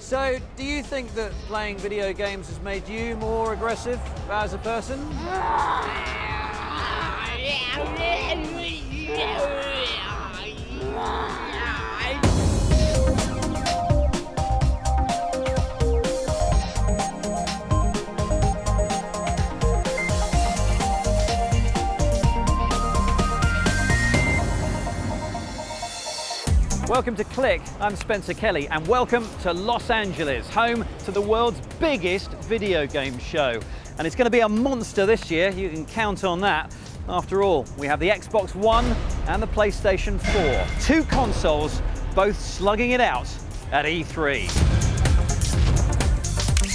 So, do you think that playing video games has made you more aggressive as a person? Welcome to Click, I'm Spencer Kelly, and welcome to Los Angeles, home to the world's biggest video game show. And it's going to be a monster this year, you can count on that. After all, we have the Xbox One and the PlayStation 4. Two consoles, both slugging it out at E3.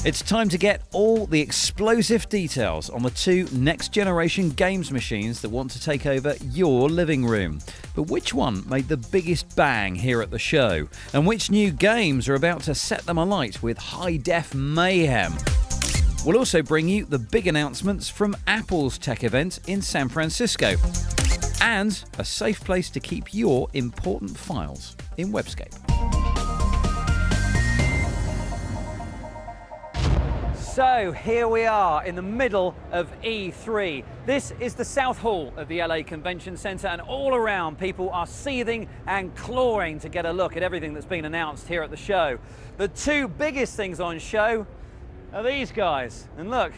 It's time to get all the explosive details on the two next-generation games machines that want to take over your living room. But which one made the biggest bang here at the show? And which new games are about to set them alight with high-def mayhem? We'll also bring you the big announcements from Apple's tech event in San Francisco. And a safe place to keep your important files in Webscape. So here we are in the middle of E3. This is the South Hall of the LA Convention Center, and all around people are seething and clawing to get a look at everything that's been announced here at the show. The two biggest things on show are these guys, and look,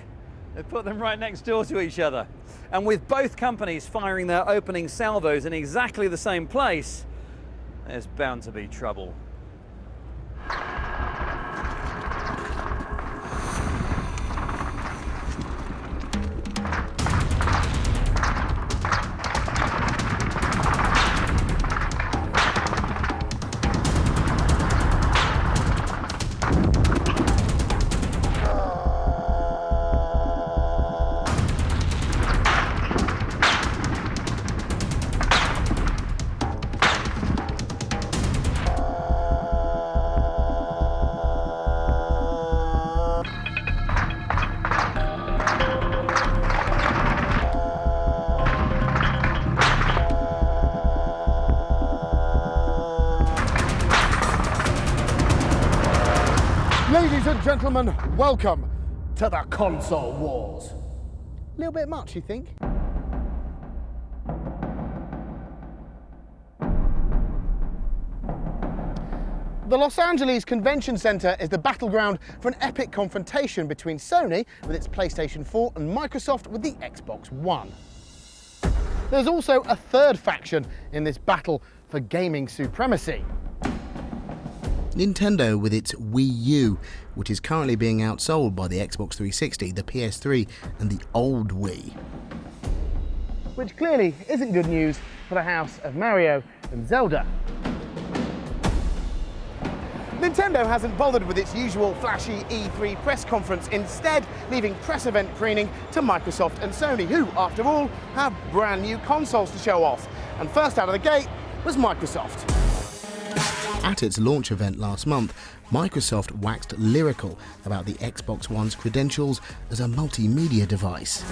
they've put them right next door to each other. And with both companies firing their opening salvos in exactly the same place, there's bound to be trouble. Ladies and gentlemen, welcome to the Console Wars. A little bit much, you think? The Los Angeles Convention Center is the battleground for an epic confrontation between Sony with its PlayStation 4 and Microsoft with the Xbox One. There's also a third faction in this battle for gaming supremacy. Nintendo with its Wii U, which is currently being outsold by the Xbox 360, the PS3 and the old Wii. Which clearly isn't good news for the house of Mario and Zelda. Nintendo hasn't bothered with its usual flashy E3 press conference, instead leaving press event preening to Microsoft and Sony, who, after all, have brand new consoles to show off. And first out of the gate was Microsoft. At its launch event last month, Microsoft waxed lyrical about the Xbox One's credentials as a multimedia device.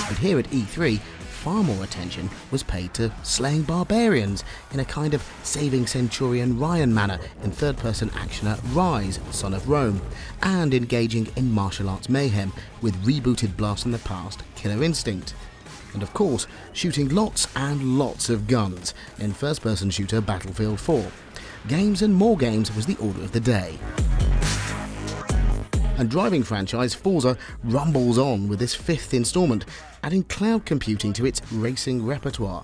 But here at E3, far more attention was paid to slaying barbarians in a kind of Saving Centurion Ryan manner in third-person actioner Rise, Son of Rome, and engaging in martial arts mayhem with rebooted Blast from the Past Killer Instinct. And of course, shooting lots and lots of guns in first-person shooter Battlefield 4. Games and more games was the order of the day. And driving franchise Forza rumbles on with this fifth instalment, adding cloud computing to its racing repertoire.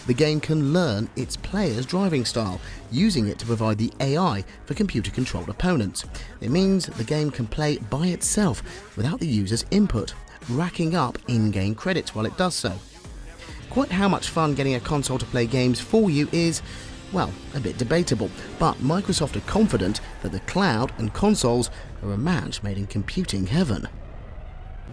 The game can learn its player's driving style, using it to provide the AI for computer-controlled opponents. It means the game can play by itself without the user's input, racking up in-game credits while it does so. Quite how much fun getting a console to play games for you is, well, a bit debatable, but Microsoft are confident that the cloud and consoles are a match made in computing heaven.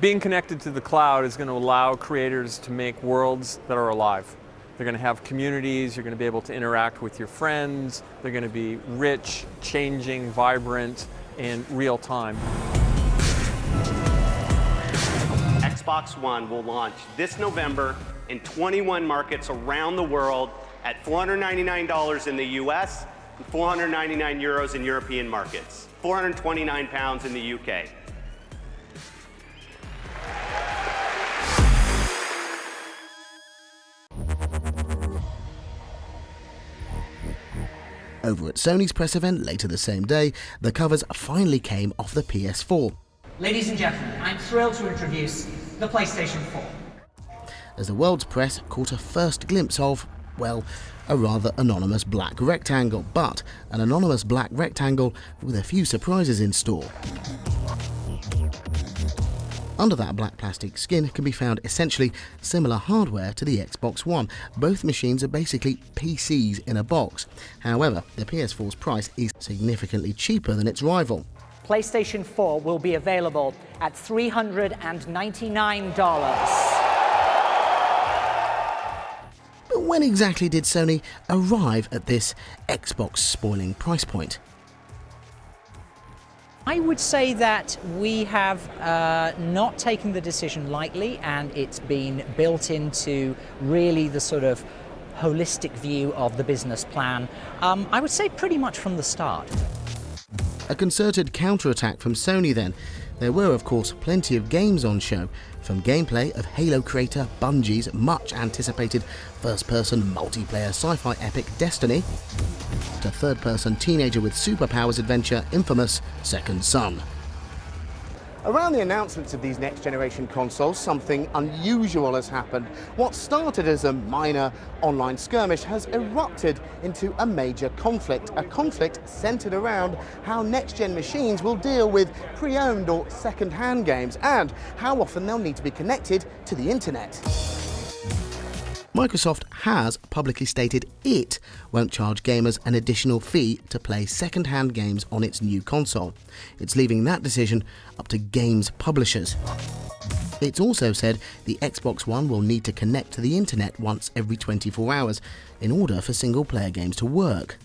Being connected to the cloud is going to allow creators to make worlds that are alive. They're going to have communities, you're going to be able to interact with your friends, they're going to be rich, changing, vibrant, in real time. Xbox One will launch this November in 21 markets around the world at $499 in the US 499 euros in European markets, 429 pounds in the UK. Over at Sony's press event later the same day, the covers finally came off the PS4. Ladies and gentlemen, I'm thrilled to introduce the PlayStation 4. As the world's press caught a first glimpse of, well, a rather anonymous black rectangle, but an anonymous black rectangle with a few surprises in store. Under that black plastic skin can be found essentially similar hardware to the Xbox One. Both machines are basically PCs in a box. However, the PS4's price is significantly cheaper than its rival. PlayStation 4 will be available at $399. But when exactly did Sony arrive at this Xbox-spoiling price point? I would say that we have not taken the decision lightly, and it's been built into really the sort of holistic view of the business plan. I would say pretty much from the start. A concerted counterattack from Sony then. There were, of course, plenty of games on show, from gameplay of Halo creator Bungie's much-anticipated first-person multiplayer sci-fi epic Destiny, to third-person teenager with superpowers adventure infamous Second Son. Around the announcements of these next-generation consoles, something unusual has happened. What started as a minor online skirmish has erupted into a major conflict, a conflict centered around how next-gen machines will deal with pre-owned or second-hand games and how often they'll need to be connected to the internet. Microsoft has publicly stated it won't charge gamers an additional fee to play second-hand games on its new console. It's leaving that decision up to games publishers. It's also said the Xbox One will need to connect to the internet once every 24 hours in order for single-player games to work.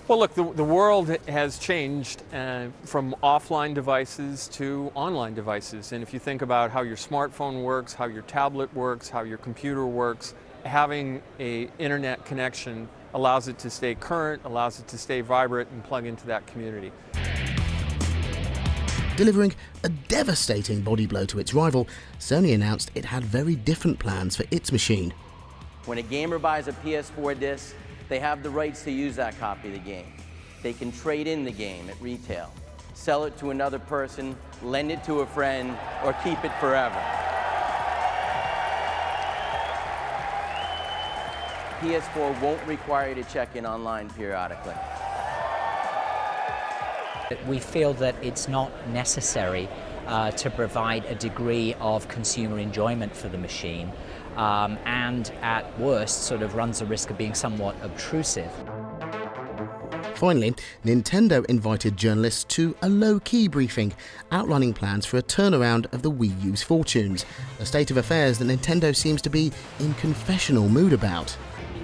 Well, look, the world has changed from offline devices to online devices. And if you think about how your smartphone works, how your tablet works, how your computer works, having an internet connection allows it to stay current, allows it to stay vibrant and plug into that community. Delivering a devastating body blow to its rival, Sony announced it had very different plans for its machine. When a gamer buys a PS4 disc, they have the rights to use that copy of the game. They can trade in the game at retail, sell it to another person, lend it to a friend, or keep it forever. PS4 won't require you to check in online periodically. We feel that it's not necessary to provide a degree of consumer enjoyment for the machine, and at worst sort of runs the risk of being somewhat obtrusive. Finally, Nintendo invited journalists to a low-key briefing, outlining plans for a turnaround of the Wii U's fortunes, a state of affairs that Nintendo seems to be in confessional mood about.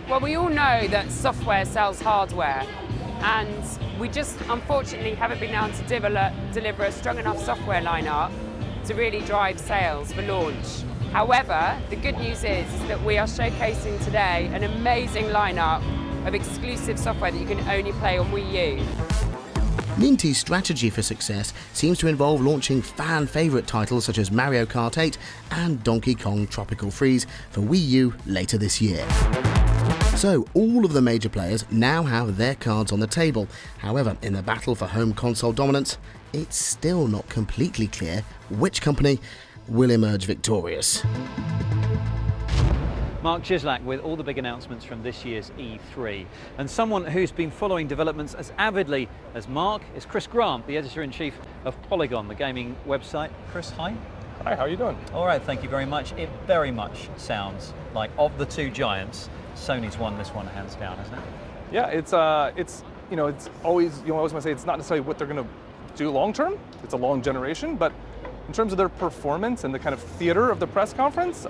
Well, we all know that software sells hardware, and we just unfortunately haven't been able to deliver a strong enough software lineup to really drive sales for launch. However, the good news is that we are showcasing today an amazing lineup of exclusive software that you can only play on Wii U. Nintendo's strategy for success seems to involve launching fan-favourite titles such as Mario Kart 8 and Donkey Kong Tropical Freeze for Wii U later this year. So, all of the major players now have their cards on the table. However, in the battle for home console dominance, it's still not completely clear which company will emerge victorious. Mark Cieslak with all the big announcements from this year's E3. And someone who's been following developments as avidly as Mark is Chris Grant, the editor-in-chief of Polygon, the gaming website. Chris, hi. Hi, how are you doing? All right, thank you very much. It very much sounds like, of the two giants, Sony's won this one hands down, isn't it? Yeah, it's always, you always want to say it's not necessarily what they're going to do long term. It's a long generation, but in terms of their performance and the kind of theater of the press conference,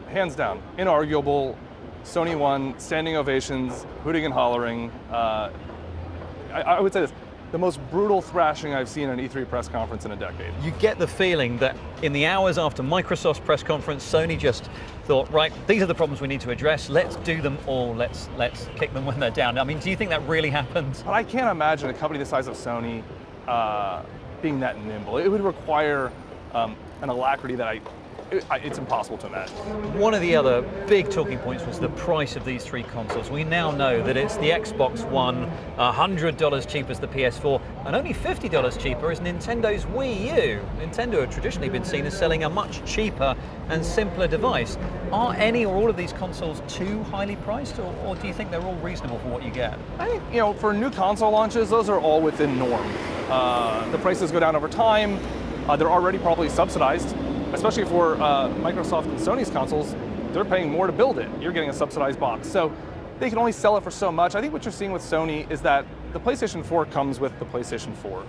hands down, inarguable. Sony won, standing ovations, hooting and hollering. I would say this: the most brutal thrashing I've seen in an E3 press conference in a decade. You get the feeling that in the hours after Microsoft's press conference, Sony just thought, right, these are the problems we need to address. Let's do them all. Let's kick them when they're down. I mean, do you think that really happened? But I can't imagine a company the size of Sony being that nimble. It would require an alacrity that it's impossible to imagine. One of the other big talking points was the price of these three consoles. We now know that it's the Xbox One, $100 cheaper as the PS4, and only $50 cheaper as Nintendo's Wii U. Nintendo had traditionally been seen as selling a much cheaper and simpler device. Are any or all of these consoles too highly priced, or do you think they're all reasonable for what you get? I think, for new console launches, those are all within norm. The prices go down over time. They're already probably subsidized. Especially for Microsoft and Sony's consoles, they're paying more to build it. You're getting a subsidized box. So they can only sell it for so much. I think what you're seeing with Sony is that the PlayStation 4 comes with the PlayStation 4.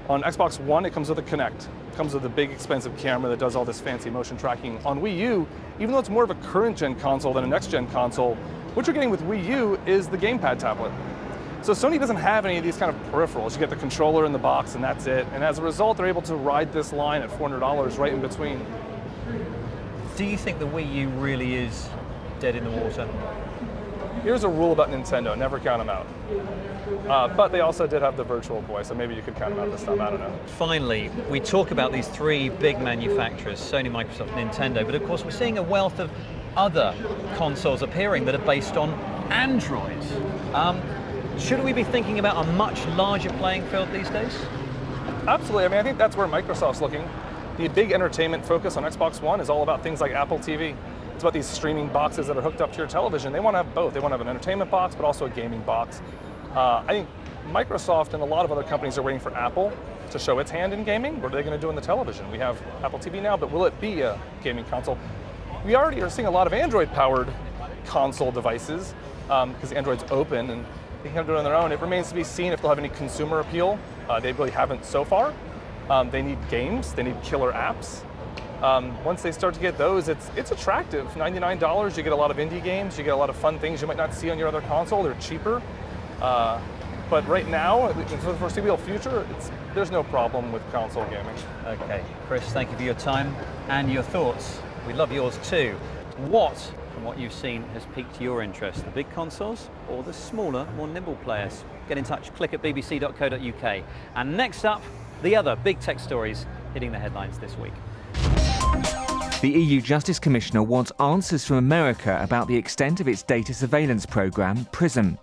On Xbox One, it comes with a Kinect. It comes with a big, expensive camera that does all this fancy motion tracking. On Wii U, even though it's more of a current-gen console than a next-gen console, what you're getting with Wii U is the gamepad tablet. So Sony doesn't have any of these kind of peripherals. You get the controller in the box and that's it. And as a result, they're able to ride this line at $400 right in between. Do you think the Wii U really is dead in the water? Here's a rule about Nintendo, never count them out. But they also did have the Virtual Boy, so maybe you could count them out this time, I don't know. Finally, we talk about these three big manufacturers, Sony, Microsoft, Nintendo, but of course we're seeing a wealth of other consoles appearing that are based on Android. Should we be thinking about a much larger playing field these days? Absolutely. I mean, I think that's where Microsoft's looking. The big entertainment focus on Xbox One is all about things like Apple TV. It's about these streaming boxes that are hooked up to your television. They want to have both. They want to have an entertainment box, but also a gaming box. I think Microsoft and a lot of other companies are waiting for Apple to show its hand in gaming. What are they going to do in the television? We have Apple TV now, but will it be a gaming console? We already are seeing a lot of Android-powered console devices because Android's open and they can do it on their own. It remains to be seen if they'll have any consumer appeal. They really haven't so far. They need games, they need killer apps. Once they start to get those, it's attractive. $99, you get a lot of indie games, you get a lot of fun things you might not see on your other console. They're cheaper. But right now, for the foreseeable future, there's no problem with console gaming. Okay, Chris, thank you for your time and your thoughts. We love yours too. What, from what you've seen, has piqued your interest? The big consoles or the smaller, more nimble players? Get in touch, click at bbc.co.uk. And next up, the other big tech stories hitting the headlines this week. The EU Justice Commissioner wants answers from America about the extent of its data surveillance programme, PRISM.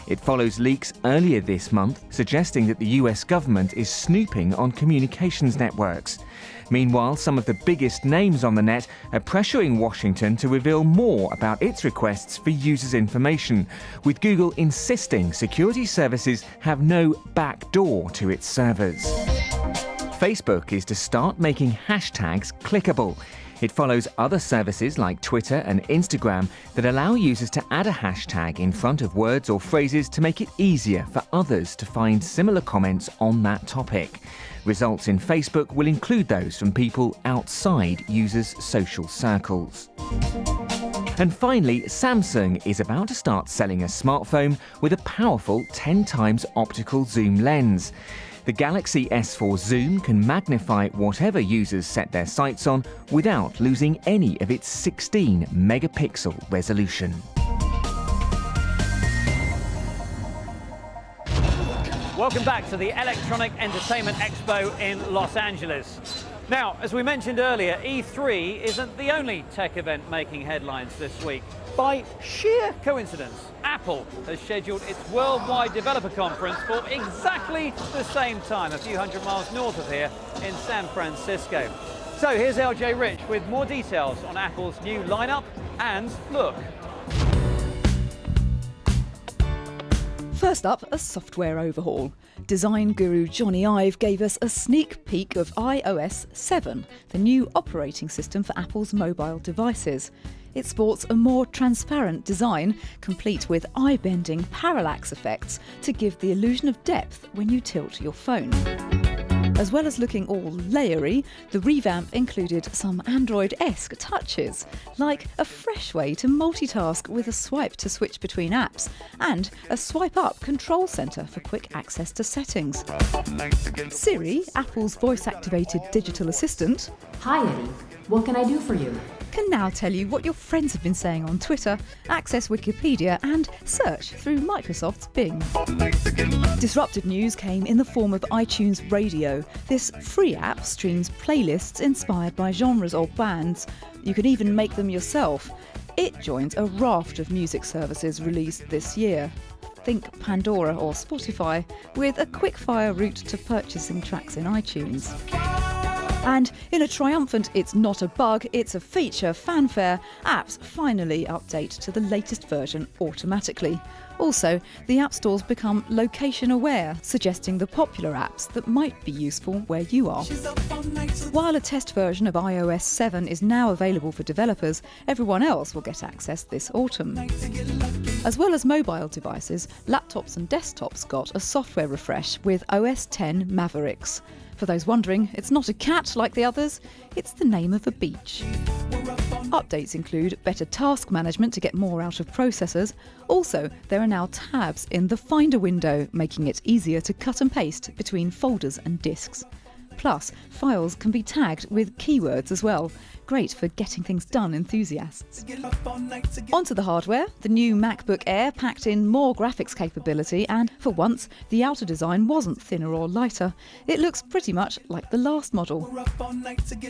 It follows leaks earlier this month suggesting that the US government is snooping on communications networks. Meanwhile, some of the biggest names on the net are pressuring Washington to reveal more about its requests for users' information, with Google insisting security services have no back door to its servers. Facebook is to start making hashtags clickable. It follows other services like Twitter and Instagram that allow users to add a hashtag in front of words or phrases to make it easier for others to find similar comments on that topic. Results in Facebook will include those from people outside users' social circles. And finally, Samsung is about to start selling a smartphone with a powerful 10 times optical zoom lens. The Galaxy S4 Zoom can magnify whatever users set their sights on without losing any of its 16 megapixel resolution. Welcome back to the Electronic Entertainment Expo in Los Angeles. Now, as we mentioned earlier, E3 isn't the only tech event making headlines this week. By sheer coincidence, Apple has scheduled its worldwide developer conference for exactly the same time, a few hundred miles north of here in San Francisco. So here's LJ Rich with more details on Apple's new lineup and look. First up, a software overhaul. Design guru Johnny Ive gave us a sneak peek of iOS 7, the new operating system for Apple's mobile devices. It sports a more transparent design, complete with eye-bending parallax effects to give the illusion of depth when you tilt your phone. As well as looking all layery, the revamp included some Android-esque touches, like a fresh way to multitask with a swipe to switch between apps, and a swipe-up control centre for quick access to settings. Siri, Apple's voice-activated digital assistant, Hi Eddie, what can I do for you? Can now tell you what your friends have been saying on Twitter, access Wikipedia and search through Microsoft's Bing. Disruptive news came in the form of iTunes Radio. This free app streams playlists inspired by genres or bands. You can even make them yourself. It joins a raft of music services released this year. Think Pandora or Spotify, with a quick-fire route to purchasing tracks in iTunes. And in a triumphant "it's not a bug, it's a feature" fanfare, apps finally update to the latest version automatically. Also, the app stores become location aware, suggesting the popular apps that might be useful where you are. While a test version of iOS 7 is now available for developers, everyone else will get access this autumn. As well as mobile devices, laptops and desktops got a software refresh with OS X Mavericks. For those wondering, it's not a cat like the others, it's the name of a beach. Updates include better task management to get more out of processors. Also, there are now tabs in the Finder window, making it easier to cut and paste between folders and disks. Plus, files can be tagged with keywords as well. Great for getting things done enthusiasts. Onto the hardware. The new MacBook Air packed in more graphics capability, and for once, the outer design wasn't thinner or lighter. It looks pretty much like the last model.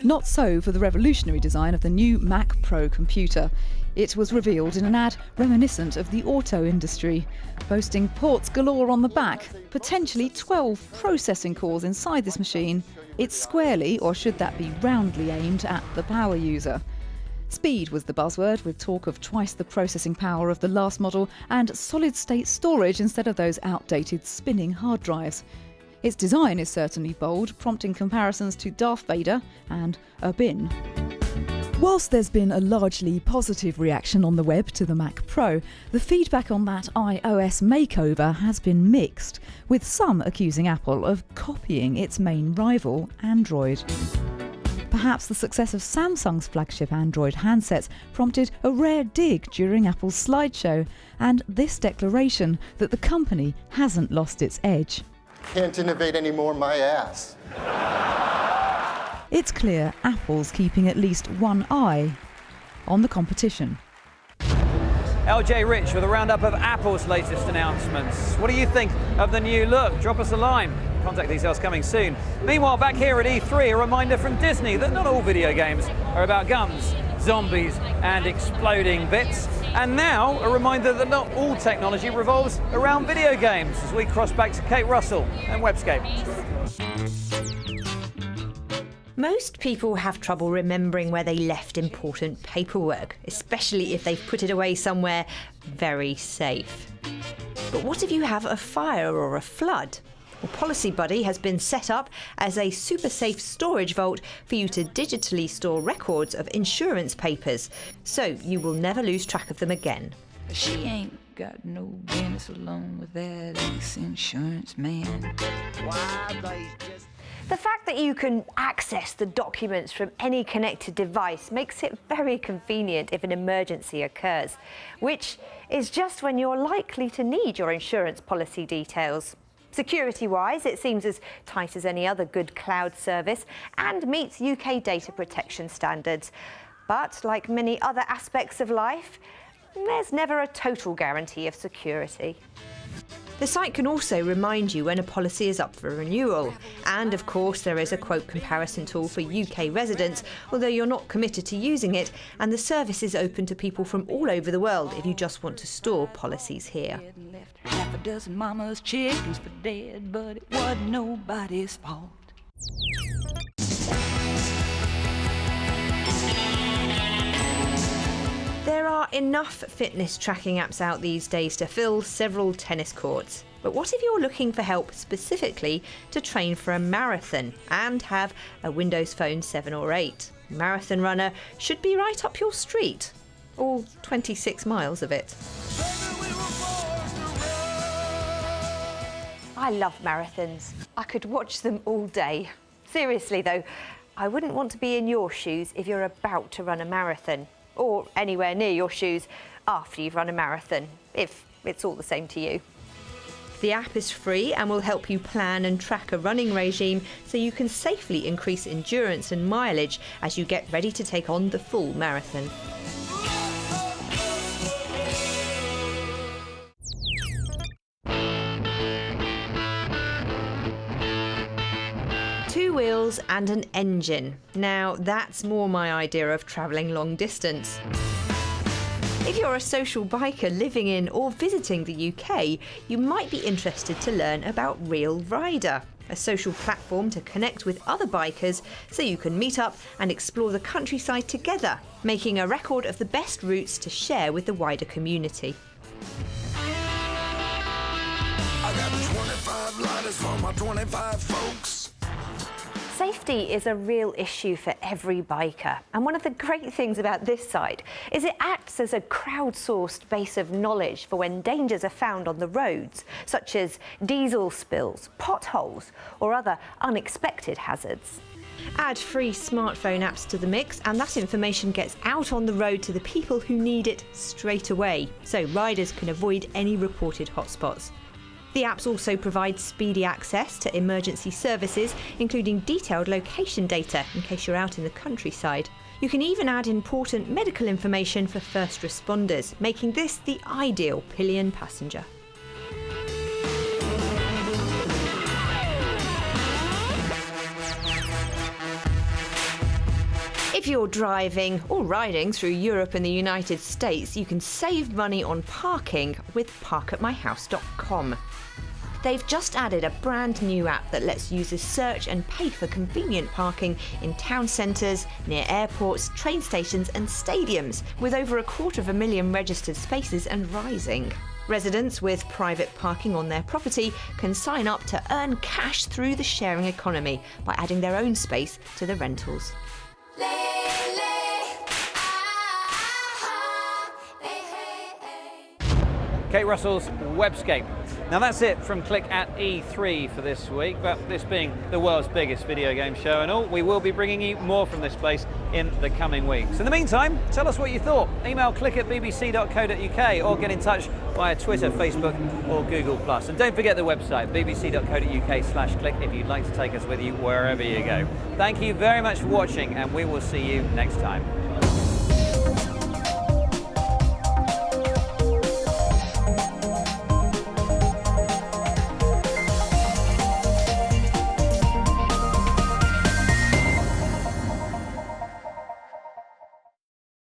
Not so for the revolutionary design of the new Mac Pro computer. It was revealed in an ad reminiscent of the auto industry, boasting ports galore on the back, potentially 12 processing cores inside this machine. It's squarely, or should that be roundly, aimed at the power user. Speed was the buzzword, with talk of twice the processing power of the last model and solid-state storage instead of those outdated spinning hard drives. Its design is certainly bold, prompting comparisons to Darth Vader and a bin. Whilst there's been a largely positive reaction on the web to the Mac Pro, the feedback on that iOS makeover has been mixed, with some accusing Apple of copying its main rival, Android. Perhaps the success of Samsung's flagship Android handsets prompted a rare dig during Apple's slideshow, and this declaration that the company hasn't lost its edge. Can't innovate anymore, my ass. It's clear Apple's keeping at least one eye on the competition. LJ Rich with a roundup of Apple's latest announcements. What do you think of the new look? Drop us a line. Contact details coming soon. Meanwhile, back here at E3, a reminder from Disney that not all video games are about guns, zombies and exploding bits. And now, a reminder that not all technology revolves around video games, as we cross back to Kate Russell and Webscape. Most people have trouble remembering where they left important paperwork, especially if they've put it away somewhere very safe. But what if you have a fire or a flood? Well, Policy Buddy has been set up as a super safe storage vault for you to digitally store records of insurance papers, so you will never lose track of them again. She ain't got no business alone with that ex-insurance man. The fact that you can access the documents from any connected device makes it very convenient if an emergency occurs, which is just when you're likely to need your insurance policy details. Security-wise, it seems as tight as any other good cloud service and meets UK data protection standards. But like many other aspects of life, there's never a total guarantee of security. The site can also remind you when a policy is up for renewal. And of course, there is a quote comparison tool for UK residents, although you're not committed to using it, and the service is open to people from all over the world if you just want to store policies here. Half a dozen mama's chickens for dead, but it wasn't nobody's fault. There are enough fitness tracking apps out these days to fill several tennis courts. But what if you're looking for help specifically to train for a marathon and have a Windows Phone 7 or 8? Marathon Runner should be right up your street. All 26 miles of it. I love marathons. I could watch them all day. Seriously though, I wouldn't want to be in your shoes if you're about to run a marathon, or anywhere near your shoes after you've run a marathon, if it's all the same to you. The app is free and will help you plan and track a running regime so you can safely increase endurance and mileage as you get ready to take on the full marathon. Two wheels and an engine. Now that's more my idea of travelling long distance. If you're a social biker living in or visiting the UK, you might be interested to learn about Real Rider, a social platform to connect with other bikers so you can meet up and explore the countryside together, making a record of the best routes to share with the wider community. I got 25 lighters for my 25 folks. Safety is a real issue for every biker, and one of the great things about this site is it acts as a crowdsourced base of knowledge for when dangers are found on the roads, such as diesel spills, potholes, or other unexpected hazards. Add free smartphone apps to the mix and that information gets out on the road to the people who need it straight away, so riders can avoid any reported hotspots. The apps also provide speedy access to emergency services, including detailed location data in case you're out in the countryside. You can even add important medical information for first responders, making this the ideal pillion passenger. If you're driving or riding through Europe and the United States, you can save money on parking with parkatmyhouse.com. They've just added a brand new app that lets users search and pay for convenient parking in town centres, near airports, train stations and stadiums, with over 250,000 registered spaces and rising. Residents with private parking on their property can sign up to earn cash through the sharing economy by adding their own space to the rentals. Kate Russell's Webscape. Now that's it from Click at E3 for this week, but this being the world's biggest video game show and all, we will be bringing you more from this place in the coming weeks. In the meantime, tell us what you thought. Email click@bbc.co.uk or get in touch via Twitter, Facebook or Google+. And don't forget the website, bbc.co.uk/click, if you'd like to take us with you wherever you go. Thank you very much for watching and we will see you next time.